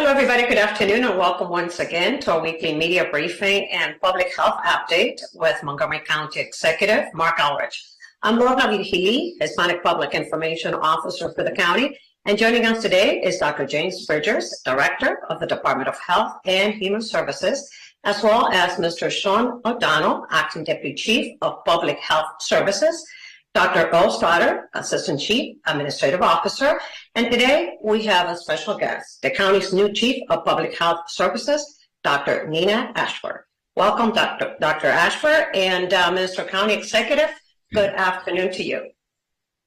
Hello, everybody. Good afternoon, and welcome once again to our weekly media briefing and public health update with Montgomery County Executive Marc Elrich. I'm Lorna Virgili, Hispanic Public Information Officer for the county, and joining us today is Dr. James Bridgers, Director of the Department of Health and Human Services, as well as Mr. Sean O'Donnell, Acting Deputy Chief of Public Health Services, Dr. Earl Stoddard, Assistant Chief Administrative Officer, and today we have a special guest, the county's new Chief of Public Health Services, Dr. Nina Ashford. Welcome, Dr. Ashford, and Mr. County Executive, good afternoon to you.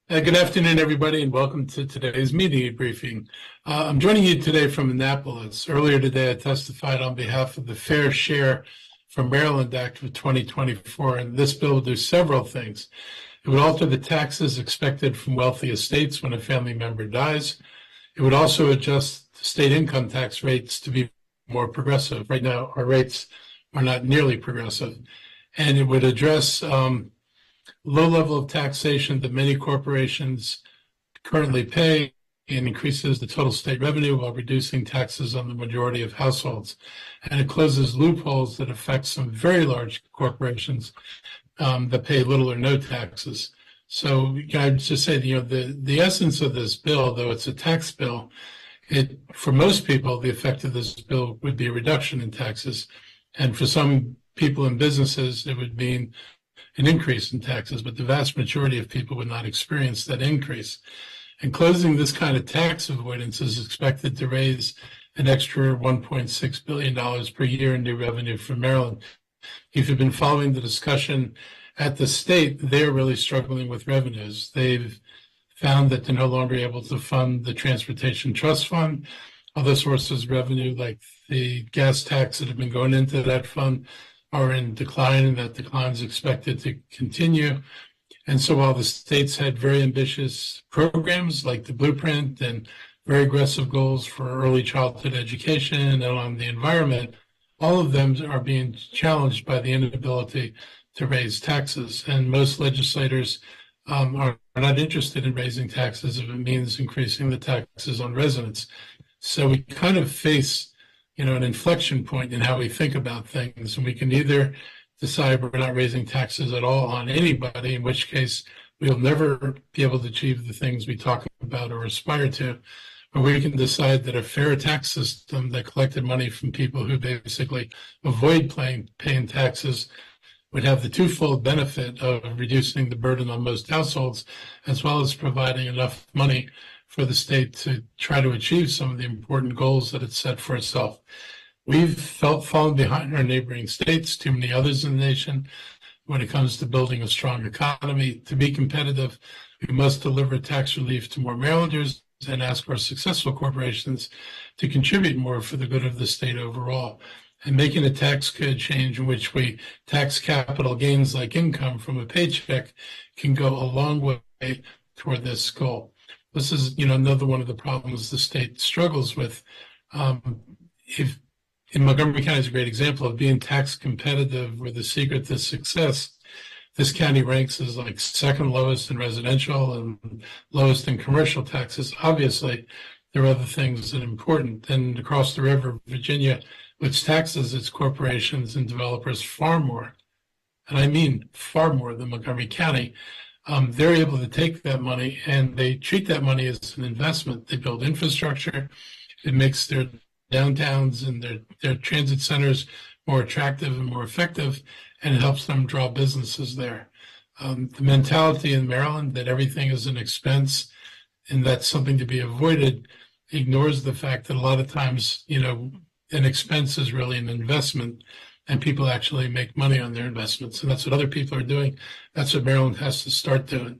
Good afternoon, everybody, and welcome to today's media briefing. I'm joining you today from Annapolis. Earlier today, I testified on behalf of the Fair Share from Maryland Act of 2024, and this bill will do several things. It would alter the taxes expected from wealthy estates when a family member dies. It would also adjust state income tax rates to be more progressive. Right now, our rates are not nearly progressive. And it would address low level of taxation that many corporations currently pay and increases the total state revenue while reducing taxes on the majority of households. And it closes loopholes that affect some very large corporations that pay little or no taxes. So I'd just say, the essence of this bill, though it's a tax bill, for most people, the effect of this bill would be a reduction in taxes. And for some people and businesses, it would mean an increase in taxes, but the vast majority of people would not experience that increase. And closing this kind of tax avoidance is expected to raise an extra $1.6 billion per year in new revenue for Maryland. If you've been following the discussion at the state, they're really struggling with revenues. They've found that they're no longer able to fund the Transportation Trust Fund. Other sources of revenue, like the gas tax that have been going into that fund, are in decline, and that decline is expected to continue. And so while the states had very ambitious programs like the Blueprint and very aggressive goals for early childhood education and on the environment, all of them are being challenged by the inability to raise taxes. And most legislators are not interested in raising taxes if it means increasing the taxes on residents. So we kind of face, an inflection point in how we think about things. And we can either decide we're not raising taxes at all on anybody, in which case we'll never be able to achieve the things we talk about or aspire to, or we can decide that a fair tax system that collected money from people who basically avoid paying taxes would have the twofold benefit of reducing the burden on most households, as well as providing enough money for the state to try to achieve some of the important goals that it's set for itself. We've fallen behind our neighboring states, too many others in the nation, when it comes to building a strong economy. To be competitive, we must deliver tax relief to more Marylanders and ask our successful corporations to contribute more for the good of the state overall. And making a tax code change in which we tax capital gains like income from a paycheck can go a long way toward this goal. This is, another one of the problems the state struggles with. If in Montgomery County is a great example of being tax competitive, where the secret to success. This county ranks as like second lowest in residential and lowest in commercial taxes. Obviously, there are other things that are important. And across the river, Virginia, which taxes its corporations and developers far more, and I mean far more than Montgomery County, they're able to take that money and they treat that money as an investment. They build infrastructure. It makes their downtowns and their transit centers more attractive and more effective, and it helps them draw businesses there. The mentality in Maryland that everything is an expense and that's something to be avoided ignores the fact that a lot of times, an expense is really an investment, and people actually make money on their investments. And that's what other people are doing. That's what Maryland has to start doing.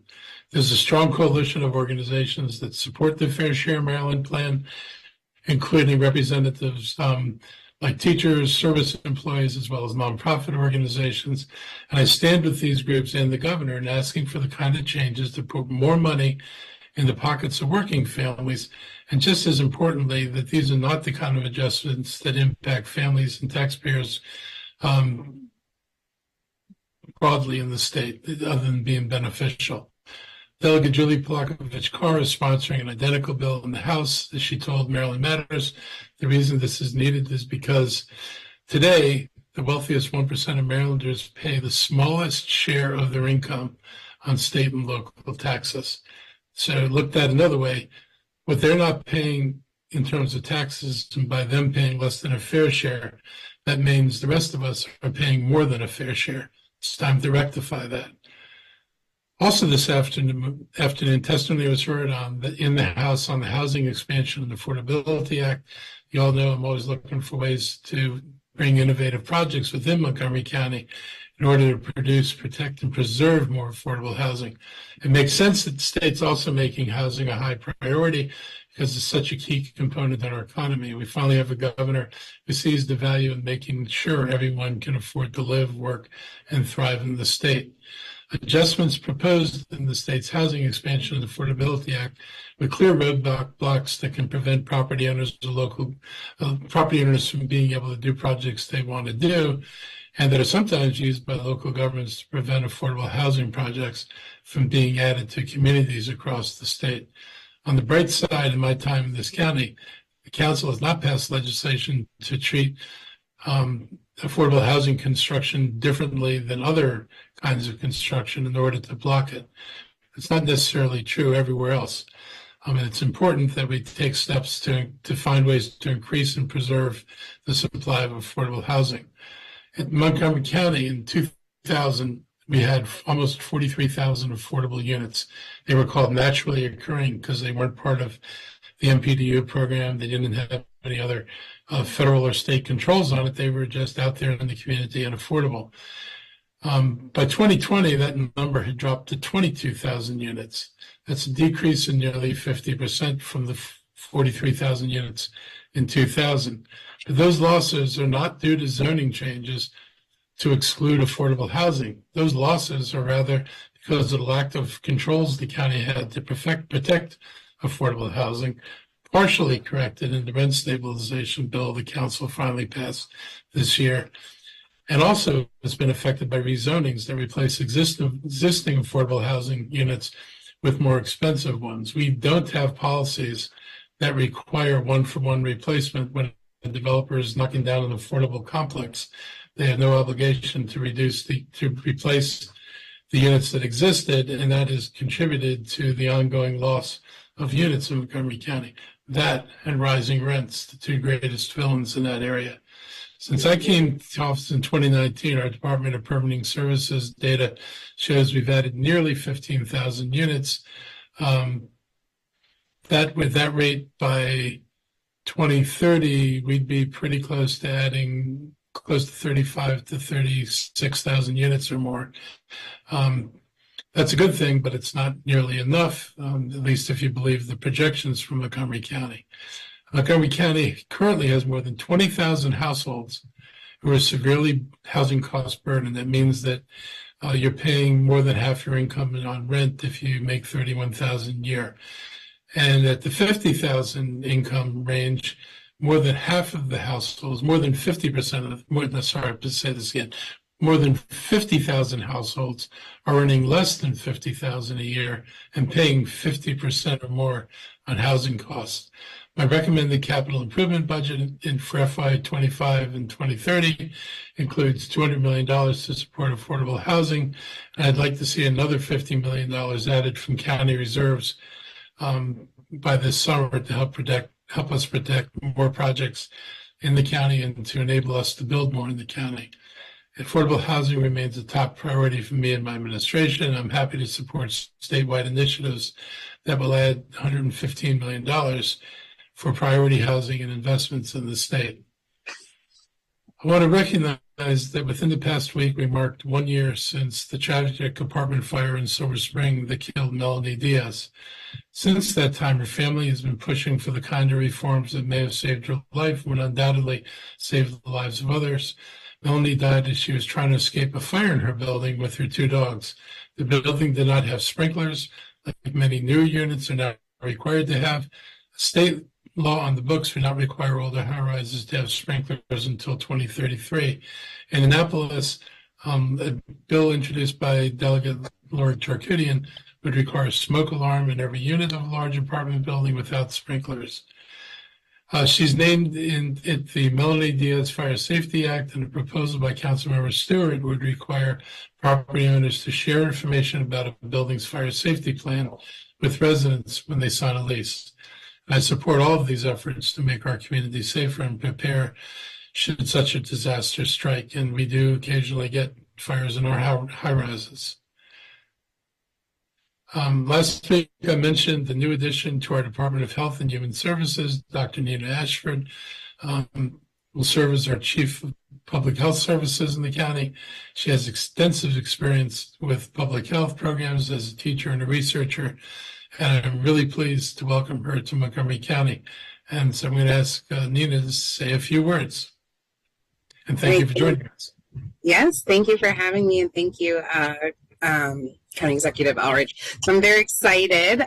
There's a strong coalition of organizations that support the Fair Share Maryland plan, including representatives like teachers, service employees, as well as nonprofit organizations. And I stand with these groups and the governor in asking for the kind of changes to put more money in the pockets of working families. And just as importantly, that these are not the kind of adjustments that impact families and taxpayers broadly in the state, other than being beneficial. Delegate Julie Polakovich Carr is sponsoring an identical bill in the House. As she told Maryland Matters, the reason this is needed is because today, the wealthiest 1% of Marylanders pay the smallest share of their income on state and local taxes. So looked at another way, what they're not paying in terms of taxes, and by them paying less than a fair share, that means the rest of us are paying more than a fair share. It's time to rectify that. Also this afternoon, testimony was heard in the House on the Housing Expansion and Affordability Act. You all know I'm always looking for ways to bring innovative projects within Montgomery County in order to produce, protect, and preserve more affordable housing. It makes sense that the state's also making housing a high priority because it's such a key component in our economy. We finally have a governor who sees the value in making sure everyone can afford to live, work, and thrive in the state. Adjustments proposed in the state's Housing Expansion and Affordability Act with clear roadblocks that can prevent property owners from being able to do projects they want to do, and that are sometimes used by local governments to prevent affordable housing projects from being added to communities across the state. On the bright side, in my time in this county, the council has not passed legislation to treat affordable housing construction differently than other kinds of construction in order to block it. It's not necessarily true everywhere else. It's important that we take steps to find ways to increase and preserve the supply of affordable housing. In Montgomery County in 2000, we had almost 43,000 affordable units. They were called naturally occurring because they weren't part of the MPDU program. They didn't have any other federal or state controls on it. They were just out there in the community and affordable. By 2020, that number had dropped to 22,000 units. That's a decrease in nearly 50% from the 43,000 units in 2000. But those losses are not due to zoning changes to exclude affordable housing. Those losses are rather because of the lack of controls the county had to protect affordable housing, partially corrected in the rent stabilization bill the council finally passed this year. And also it's been affected by rezonings that replace existing affordable housing units with more expensive ones. We don't have policies that require one-for-one replacement when a developer is knocking down an affordable complex. They have no obligation to replace the units that existed, and that has contributed to the ongoing loss of units in Montgomery County. That and rising rents, the two greatest villains in that area. Since I came to office in 2019, our Department of Permitting Services data shows we've added nearly 15,000 units. That with that rate by 2030, we'd be pretty close to adding close to 35 to 36,000 units or more. That's a good thing, but it's not nearly enough, at least if you believe the projections from Montgomery County. Montgomery County currently has more than 20,000 households who are severely housing cost burdened. That means that you're paying more than half your income on rent if you make $31,000 a year. And at the 50,000 income range, more than half of the households, more than 50% of, more than 50,000 households are earning less than $50,000 a year and paying 50% or more on housing costs. My recommended capital improvement budget for FY25 and 2030 includes $200 million to support affordable housing. And I'd like to see another $50 million added from county reserves by this summer to help us protect more projects in the county and to enable us to build more in the county. Affordable housing remains a top priority for me and my administration. I'm happy to support statewide initiatives that will add $115 million for priority housing and investments in the state. I want to recognize that within the past week, we marked 1 year since the tragic apartment fire in Silver Spring that killed Melanie Diaz. Since that time, her family has been pushing for the kind of reforms that may have saved her life and would undoubtedly save the lives of others. Melanie died as she was trying to escape a fire in her building with her 2 dogs. The building did not have sprinklers, like many new units are now required to have. State law on the books would not require older high-rises to have sprinklers until 2033. In Annapolis, a bill introduced by Delegate Lord Torcudian, would require a smoke alarm in every unit of a large apartment building without sprinklers. She's named in the Melanie Diaz Fire Safety Act, and a proposal by Councilmember Stewart would require property owners to share information about a building's fire safety plan with residents when they sign a lease. And I support all of these efforts to make our community safer and prepare should such a disaster strike. And we do occasionally get fires in our high rises. Last week, I mentioned the new addition to our Department of Health and Human Services, Dr. Nina Ashford, will serve as our Chief of Public Health Services in the county. She has extensive experience with public health programs as a teacher and a researcher, and I'm really pleased to welcome her to Montgomery County. And so I'm going to ask Nina to say a few words. And thank you for joining us. Yes, thank you for having me, and thank you, County Executive Ulrich. So I'm very excited.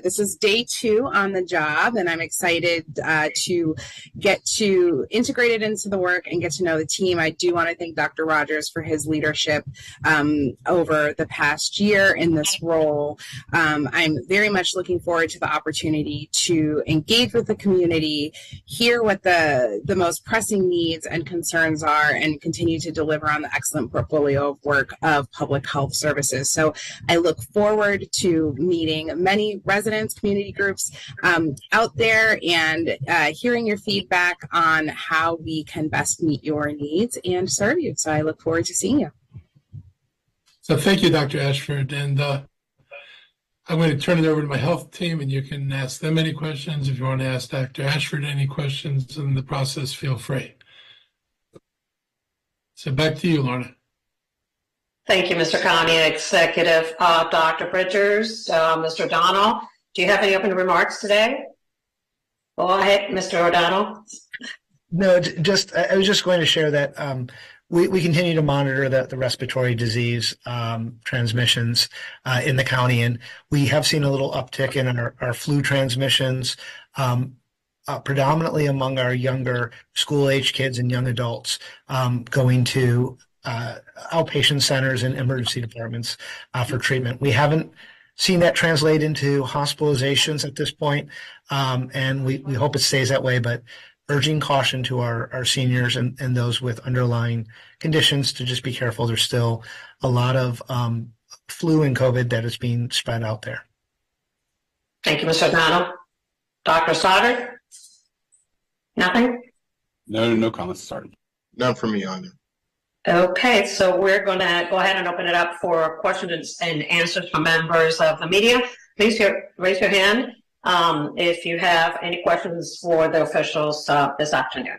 This is day 2 on the job, and I'm excited to get to integrate it into the work and get to know the team. I do want to thank Dr. Rogers for his leadership over the past year in this role. I'm very much looking forward to the opportunity to engage with the community, hear what the most pressing needs and concerns are, and continue to deliver on the excellent portfolio of work of public health services. So I look forward to meeting many residents, community groups out there, and hearing your feedback on how we can best meet your needs and serve you. So I look forward to seeing you. So thank you, Dr. Ashford. And I'm going to turn it over to my health team, and you can ask them any questions. If you want to ask Dr. Ashford any questions in the process, feel free. So back to you, Lorna. Thank you, Mr. County Executive. Dr. Bridgers, Mr. O'Donnell, do you have any opening remarks today? Go ahead, Mr. O'Donnell. No, I was just going to share that we continue to monitor the respiratory disease transmissions in the county, and we have seen a little uptick in our flu transmissions, predominantly among our younger school-age kids and young adults going to outpatient centers and emergency departments for treatment. We haven't seen that translate into hospitalizations at this point, and we hope it stays that way, but urging caution to our seniors and those with underlying conditions to just be careful. There's still a lot of flu and COVID that is being spread out there. Thank you, Mr. O'Donnell. Dr. Stoddard? Nothing? No comments, Sergeant. None from me on it. Okay, so we're going to go ahead and open it up for questions and answers from members of the media. Please raise your hand if you have any questions for the officials this afternoon.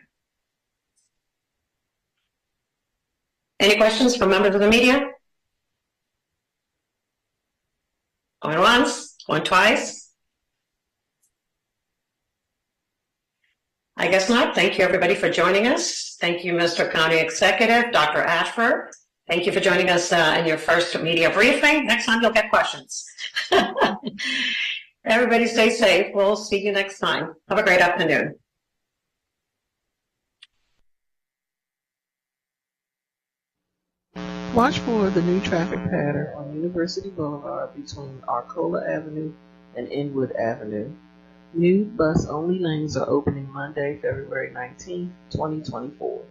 Any questions from members of the media? Going once, going twice? I guess not. Thank you, everybody, for joining us. Thank you, Mr. County Executive, Dr. Ashford. Thank you for joining us in your first media briefing. Next time, you'll get questions. Everybody stay safe. We'll see you next time. Have a great afternoon. Watch for the new traffic pattern on University Boulevard between Arcola Avenue and Inwood Avenue. New bus-only lanes are opening Monday, February 19, 2024.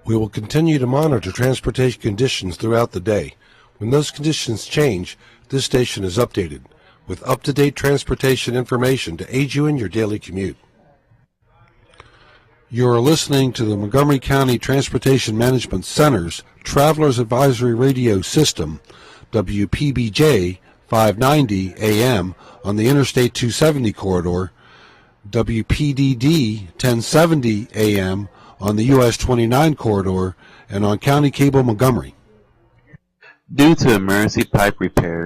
We will continue to monitor transportation conditions throughout the day. When those conditions change, this station is updated with up-to-date transportation information to aid you in your daily commute. You are listening to the Montgomery County Transportation Management Center's Travelers Advisory Radio System, WPBJ 590 AM on the Interstate 270 corridor, WPDD 1070 AM on the US 29 corridor, and on County Cable Montgomery. Due to emergency pipe repair